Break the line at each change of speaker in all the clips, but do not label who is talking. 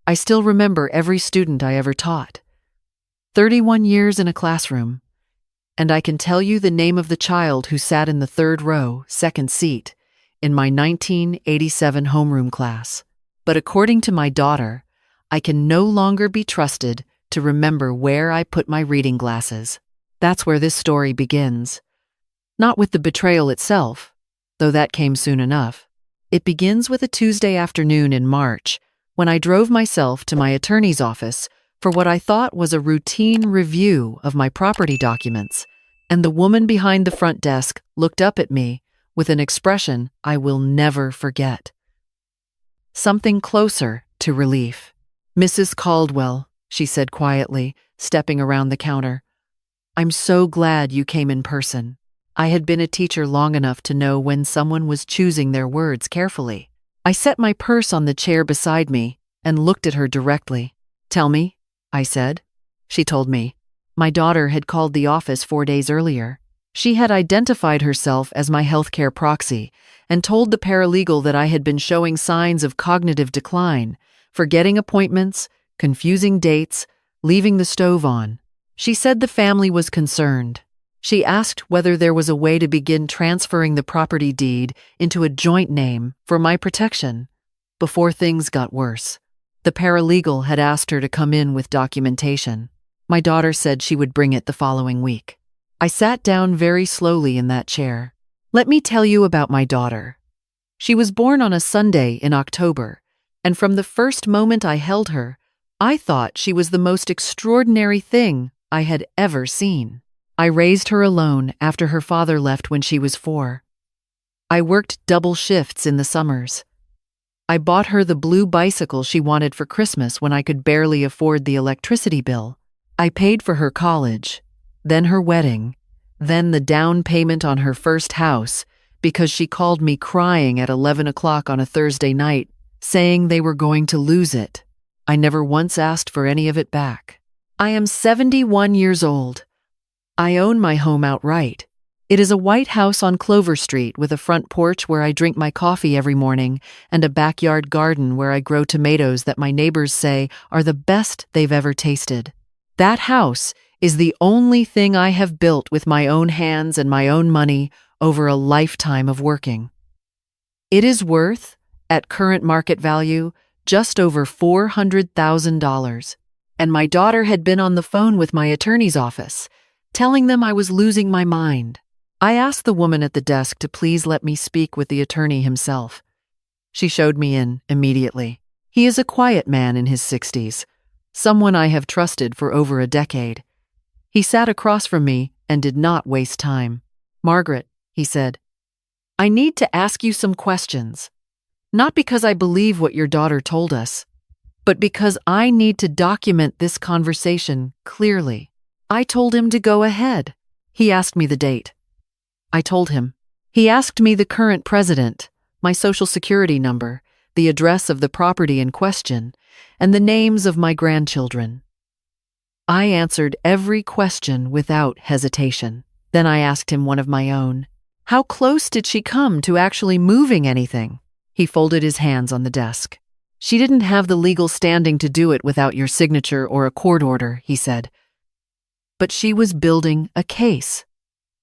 I still remember every student I ever taught. 31 years in a classroom. And I can tell you the name of the child who sat in the third row, second seat, in my 1987 homeroom class. But according to my daughter, I can no longer be trusted to remember where I put my reading glasses. That's where this story begins. Not with the betrayal itself, though that came soon enough. It begins with a Tuesday afternoon in March, when I drove myself to my attorney's office for what I thought was a routine review of my property documents, and the woman behind the front desk looked up at me with an expression I will never forget. Something closer to relief. "Mrs. Caldwell," she said quietly, stepping around the counter. "I'm so glad you came in person. I had been a teacher long enough to know when someone was choosing their words carefully." I set my purse on the chair beside me and looked at her directly. "Tell me," I said. She told me. My daughter had called the office 4 days earlier. She had identified herself as my healthcare proxy and told the paralegal that I had been showing signs of cognitive decline, forgetting appointments, confusing dates, leaving the stove on. She said the family was concerned. She asked whether there was a way to begin transferring the property deed into a joint name for my protection before things got worse. The paralegal had asked her to come in with documentation. My daughter said she would bring it the following week. I sat down very slowly in that chair. Let me tell you about my daughter. She was born on a Sunday in October, and from the first moment I held her, I thought she was the most extraordinary thing I had ever seen. I raised her alone after her father left when she was 4. I worked double shifts in the summers. I bought her the blue bicycle she wanted for Christmas when I could barely afford the electricity bill. I paid for her college, then her wedding, then the down payment on her first house because she called me crying at 11 o'clock on a Thursday night, saying they were going to lose it. I never once asked for any of it back. I am 71 years old. I own my home outright. It is a white house on Clover Street with a front porch where I drink my coffee every morning and a backyard garden where I grow tomatoes that my neighbors say are the best they've ever tasted. That house is the only thing I have built with my own hands and my own money over a lifetime of working. It is worth, at current market value, just over $400,000. And my daughter had been on the phone with my attorney's office, telling them I was losing my mind. I asked the woman at the desk to please let me speak with the attorney himself. She showed me in immediately. He is a quiet man in his 60s, someone I have trusted for over a decade. He sat across from me and did not waste time. "Margaret," he said, "I need to ask you some questions. Not because I believe what your daughter told us, but because I need to document this conversation clearly." I told him to go ahead. He asked me the date. I told him. He asked me the current president, my social security number, the address of the property in question, and the names of my grandchildren. I answered every question without hesitation. Then I asked him one of my own. How close did she come to actually moving anything? He folded his hands on the desk. "She didn't have the legal standing to do it without your signature or a court order," he said. But she was building a case.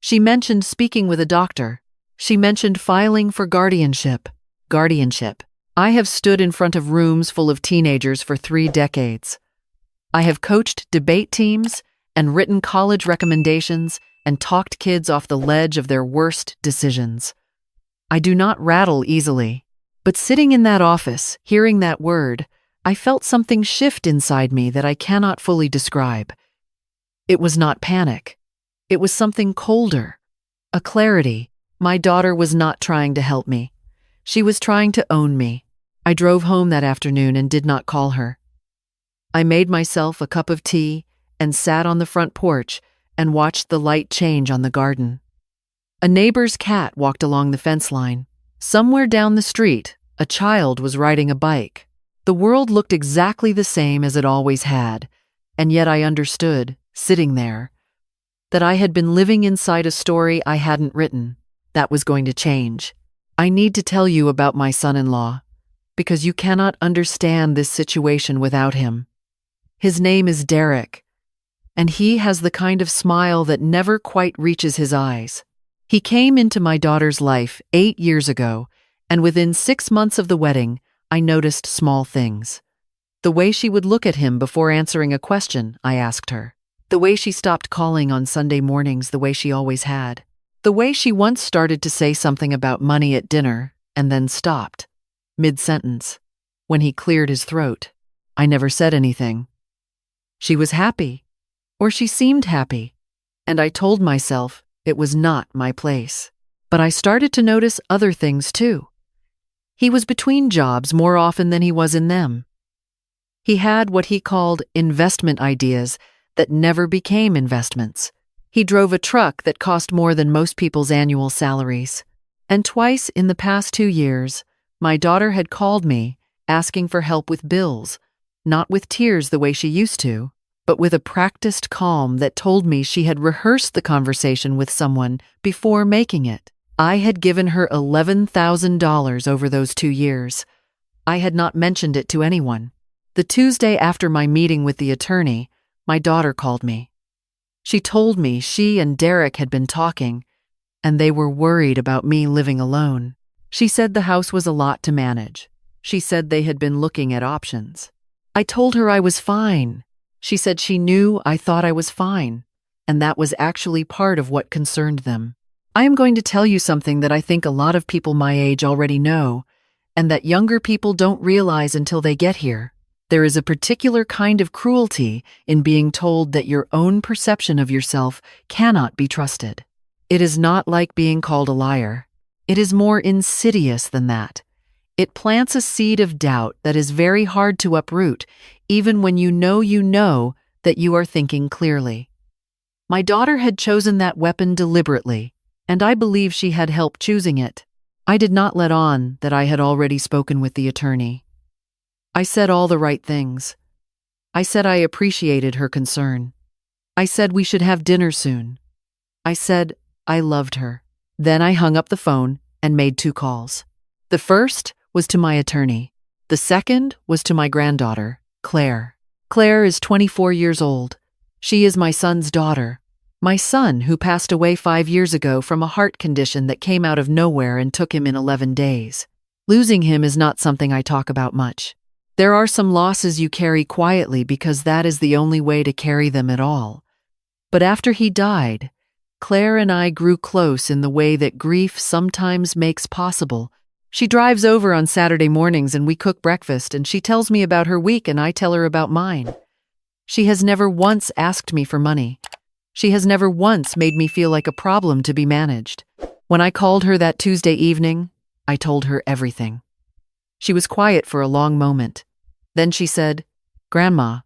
She mentioned speaking with a doctor. She mentioned filing for guardianship. Guardianship. I have stood in front of rooms full of teenagers for 3 decades. I have coached debate teams and written college recommendations and talked kids off the ledge of their worst decisions. I do not rattle easily, but sitting in that office, hearing that word, I felt something shift inside me that I cannot fully describe. It was not panic. It was something colder, a clarity. My daughter was not trying to help me. She was trying to own me. I drove home that afternoon and did not call her. I made myself a cup of tea and sat on the front porch and watched the light change on the garden. A neighbor's cat walked along the fence line. Somewhere down the street, a child was riding a bike. The world looked exactly the same as it always had, and yet I understood, sitting there, that I had been living inside a story I hadn't written. That was going to change. I need to tell you about my son-in-law. because you cannot understand this situation without him. His name is Derek, and he has the kind of smile that never quite reaches his eyes. He came into my daughter's life 8 years ago, and within 6 months of the wedding, I noticed small things. The way she would look at him before answering a question I asked her. The way she stopped calling on Sunday mornings the way she always had. The way she once started to say something about money at dinner and then stopped, mid-sentence. When he cleared his throat, I never said anything. She was happy, or she seemed happy, and I told myself it was not my place. But I started to notice other things too. He was between jobs more often than he was in them. He had what he called investment ideas that never became investments. He drove a truck that cost more than most people's annual salaries. And twice in the past 2 years, my daughter had called me asking for help with bills, not with tears the way she used to, but with a practiced calm that told me she had rehearsed the conversation with someone before making it. I had given her $11,000 over those 2 years. I had not mentioned it to anyone. The Tuesday after my meeting with the attorney, my daughter called me. She told me she and Derek had been talking, and they were worried about me living alone. She said the house was a lot to manage. She said they had been looking at options. I told her I was fine. She said she knew I thought I was fine, and that was actually part of what concerned them. I am going to tell you something that I think a lot of people my age already know, and that younger people don't realize until they get here. There is a particular kind of cruelty in being told that your own perception of yourself cannot be trusted. It is not like being called a liar. It is more insidious than that. It plants a seed of doubt that is very hard to uproot, even when you know that you are thinking clearly. My daughter had chosen that weapon deliberately, and I believe she had help choosing it. I did not let on that I had already spoken with the attorney. I said all the right things. I said I appreciated her concern. I said we should have dinner soon. I said I loved her. Then I hung up the phone and made 2 calls. The first was to my attorney. The second was to my granddaughter, Claire. Claire is 24 years old. She is my son's daughter. My son, who passed away 5 years ago from a heart condition that came out of nowhere and took him in 11 days. Losing him is not something I talk about much. There are some losses you carry quietly because that is the only way to carry them at all. But after he died, Claire and I grew close in the way that grief sometimes makes possible. She drives over on Saturday mornings and we cook breakfast, and she tells me about her week and I tell her about mine. She has never once asked me for money. She has never once made me feel like a problem to be managed. When I called her that Tuesday evening, I told her everything. She was quiet for a long moment. Then she said, "Grandma,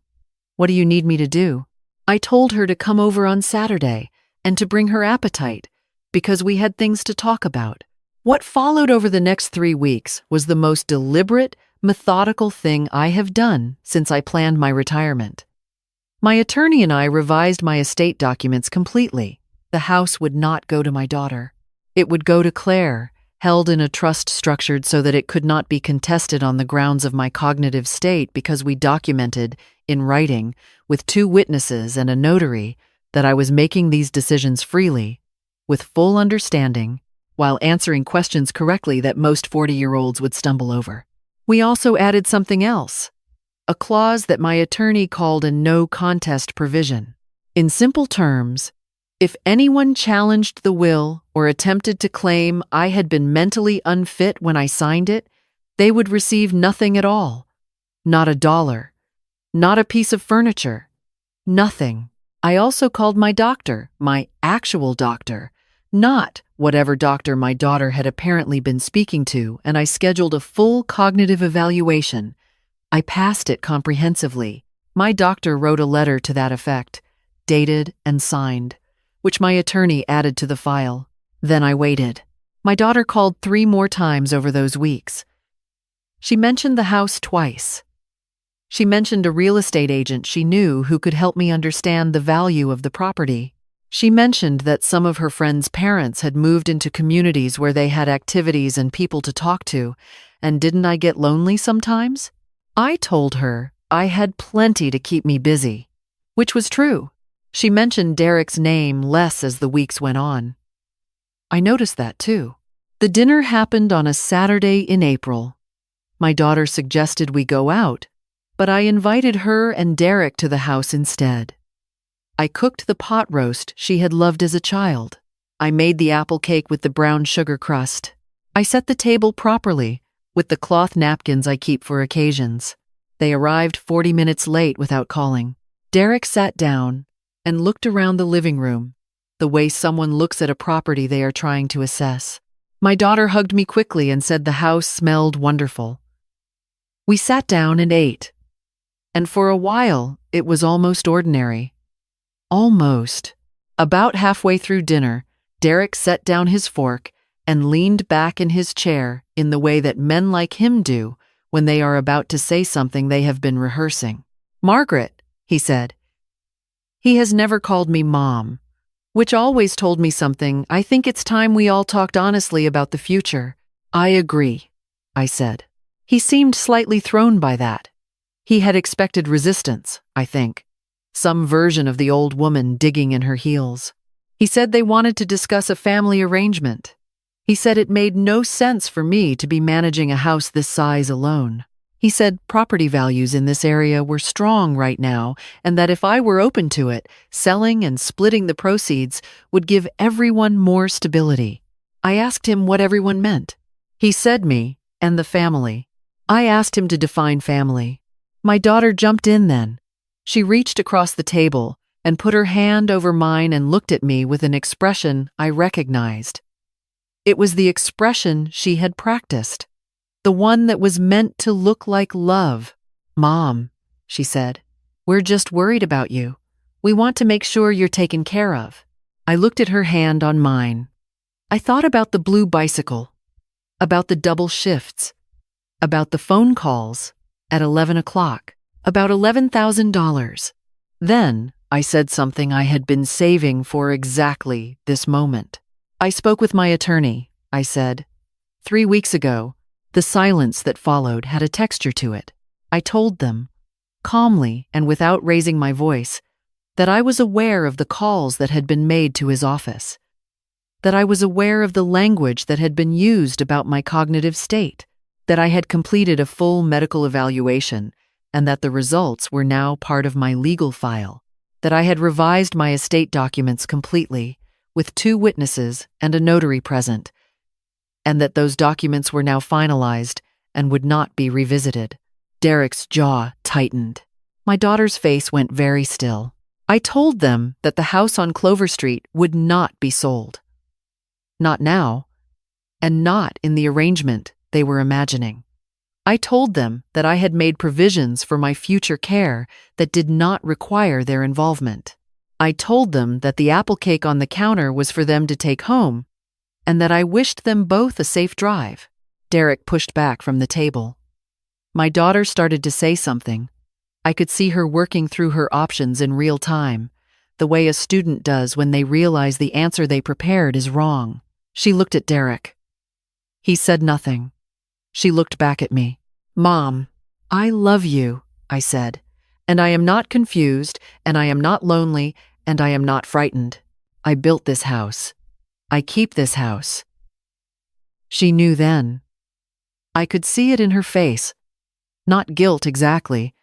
what do you need me to do?" I told her to come over on Saturday and to bring her appetite, because we had things to talk about. What followed over the next 3 weeks was the most deliberate, methodical thing I have done since I planned my retirement. My attorney and I revised my estate documents completely. The house would not go to my daughter. It would go to Claire, held in a trust structured so that it could not be contested on the grounds of my cognitive state, because we documented, in writing, with 2 witnesses and a notary, that I was making these decisions freely, with full understanding, while answering questions correctly that most 40-year-olds would stumble over. We also added something else, a clause that my attorney called a no-contest provision. In simple terms, if anyone challenged the will or attempted to claim I had been mentally unfit when I signed it, they would receive nothing at all. Not a dollar. Not a piece of furniture. Nothing. I also called my doctor, my actual doctor, not whatever doctor my daughter had apparently been speaking to, and I scheduled a full cognitive evaluation. I passed it comprehensively. My doctor wrote a letter to that effect, dated and signed, which my attorney added to the file. Then I waited. My daughter called 3 more times over those weeks. She mentioned the house twice. She mentioned a real estate agent she knew who could help me understand the value of the property. She mentioned that some of her friends' parents had moved into communities where they had activities and people to talk to, and didn't I get lonely sometimes? I told her I had plenty to keep me busy, which was true. She mentioned Derek's name less as the weeks went on. I noticed that too. The dinner happened on a Saturday in April. My daughter suggested we go out, but I invited her and Derek to the house instead. I cooked the pot roast she had loved as a child. I made the apple cake with the brown sugar crust. I set the table properly with the cloth napkins I keep for occasions. They arrived 40 minutes late without calling. Derek sat down and looked around the living room, the way someone looks at a property they are trying to assess. My daughter hugged me quickly and said the house smelled wonderful. We sat down and ate, and for a while it was almost ordinary. Almost. About halfway through dinner, Derek set down his fork and leaned back in his chair in the way that men like him do when they are about to say something they have been rehearsing. "Margaret," he said. He has never called me Mom, which always told me something. I think it's time we all talked honestly about the future. I agree, I said. He seemed slightly thrown by that. He had expected resistance, I think. Some version of the old woman digging in her heels. He said they wanted to discuss a family arrangement. He said it made no sense for me to be managing a house this size alone. He said property values in this area were strong right now, and that if I were open to it, selling and splitting the proceeds would give everyone more stability. I asked him what everyone meant. He said me and the family. I asked him to define family. My daughter jumped in then. She reached across the table and put her hand over mine and looked at me with an expression I recognized. It was the expression she had practiced, the one that was meant to look like love. "Mom," she said, "we're just worried about you. We want to make sure you're taken care of." I looked at her hand on mine. I thought about the blue bicycle, about the double shifts, about the phone calls at 11 o'clock. About $11,000. Then I said something I had been saving for exactly this moment. I spoke with my attorney, I said. 3 weeks ago, the silence that followed had a texture to it. I told them, calmly and without raising my voice, that I was aware of the calls that had been made to his office, that I was aware of the language that had been used about my cognitive state, that I had completed a full medical evaluation, and that the results were now part of my legal file, that I had revised my estate documents completely, with 2 witnesses and a notary present, and that those documents were now finalized and would not be revisited. Derek's jaw tightened. My daughter's face went very still. I told them that the house on Clover Street would not be sold. Not now, and not in the arrangement they were imagining. I told them that I had made provisions for my future care that did not require their involvement. I told them that the apple cake on the counter was for them to take home, and that I wished them both a safe drive. Derek pushed back from the table. My daughter started to say something. I could see her working through her options in real time, the way a student does when they realize the answer they prepared is wrong. She looked at Derek. He said nothing. She looked back at me. "Mom, I love you," I said, "and I am not confused, and I am not lonely, and I am not frightened. I built this house. I keep this house." She knew then. I could see it in her face. Not guilt exactly,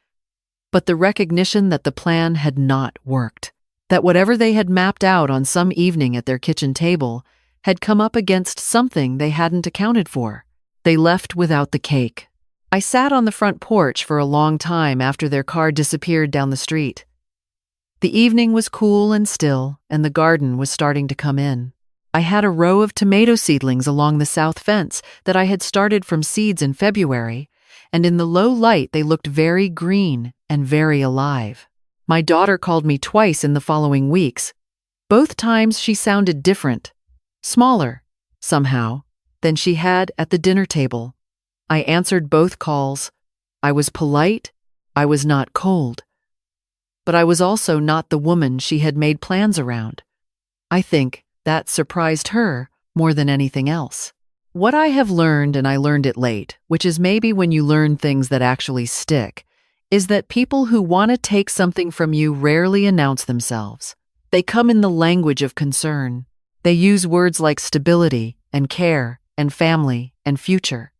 but the recognition that the plan had not worked, that whatever they had mapped out on some evening at their kitchen table had come up against something they hadn't accounted for. They left without the cake. I sat on the front porch for a long time after their car disappeared down the street. The evening was cool and still, and the garden was starting to come in. I had a row of tomato seedlings along the south fence that I had started from seeds in February, and in the low light they looked very green and very alive. My daughter called me twice in the following weeks. Both times she sounded different, smaller, somehow, than she had at the dinner table. I answered both calls. I was polite. I was not cold. But I was also not the woman she had made plans around. I think that surprised her more than anything else. What I have learned, and I learned it late, which is maybe when you learn things that actually stick, is that people who want to take something from you rarely announce themselves. They come in the language of concern. They use words like stability and care and family and future.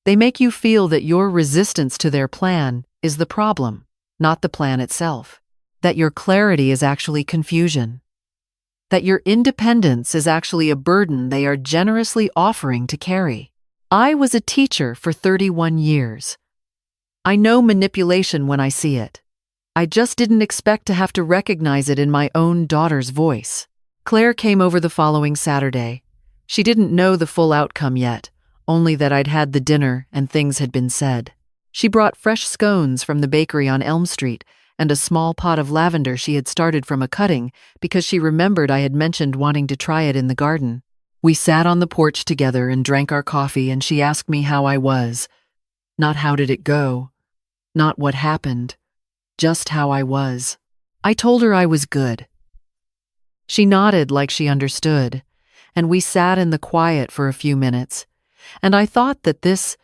They make you feel that your resistance to their plan is the problem, not the plan itself. That your clarity is actually confusion. That your independence is actually a burden they are generously offering to carry. I was a teacher for 31 years. I know manipulation when I see it. I just didn't expect to have to recognize it in my own daughter's voice. Claire came over the following Saturday. She didn't know the full outcome yet, only that I'd had the dinner and things had been said. She brought fresh scones from the bakery on Elm Street and a small pot of lavender she had started from a cutting because she remembered I had mentioned wanting to try it in the garden. We sat on the porch together and drank our coffee, and she asked me how I was. Not how did it go, not what happened, just how I was. I told her I was good. She nodded like she understood, and we sat in the quiet for a few minutes, and I thought that this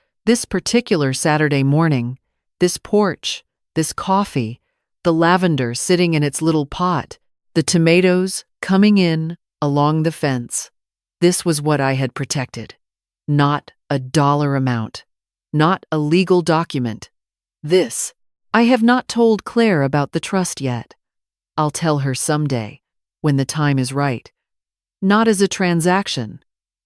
particular Saturday morning, this porch, this coffee, the lavender sitting in its little pot, the tomatoes coming in along the fence, this was what I had protected. Not a dollar amount, not a legal document. This. I have not told Claire about the trust yet. I'll tell her someday, when the time is right. Not as a transaction,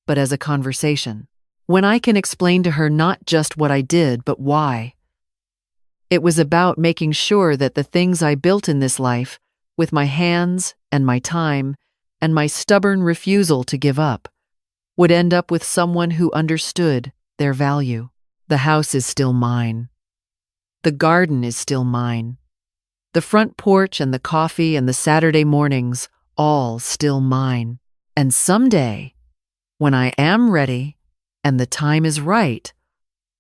but as a conversation. When I can explain to her not just what I did, but why. It was about making sure that the things I built in this life, with my hands and my time and my stubborn refusal to give up, would end up with someone who understood their value. The house is still mine. The garden is still mine. The front porch and the coffee and the Saturday mornings, all still mine. And someday, when I am ready and the time is right,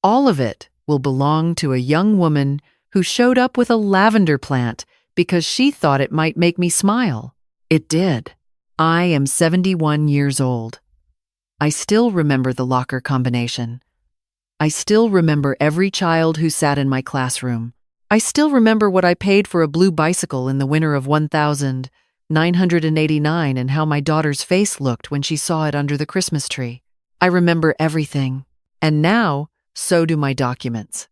all of it will belong to a young woman who showed up with a lavender plant because she thought it might make me smile. It did. I am 71 years old. I still remember the locker combination. I still remember every child who sat in my classroom. I still remember what I paid for a blue bicycle in the winter of 1989 and how my daughter's face looked when she saw it under the Christmas tree. I remember everything. And now, so do my documents.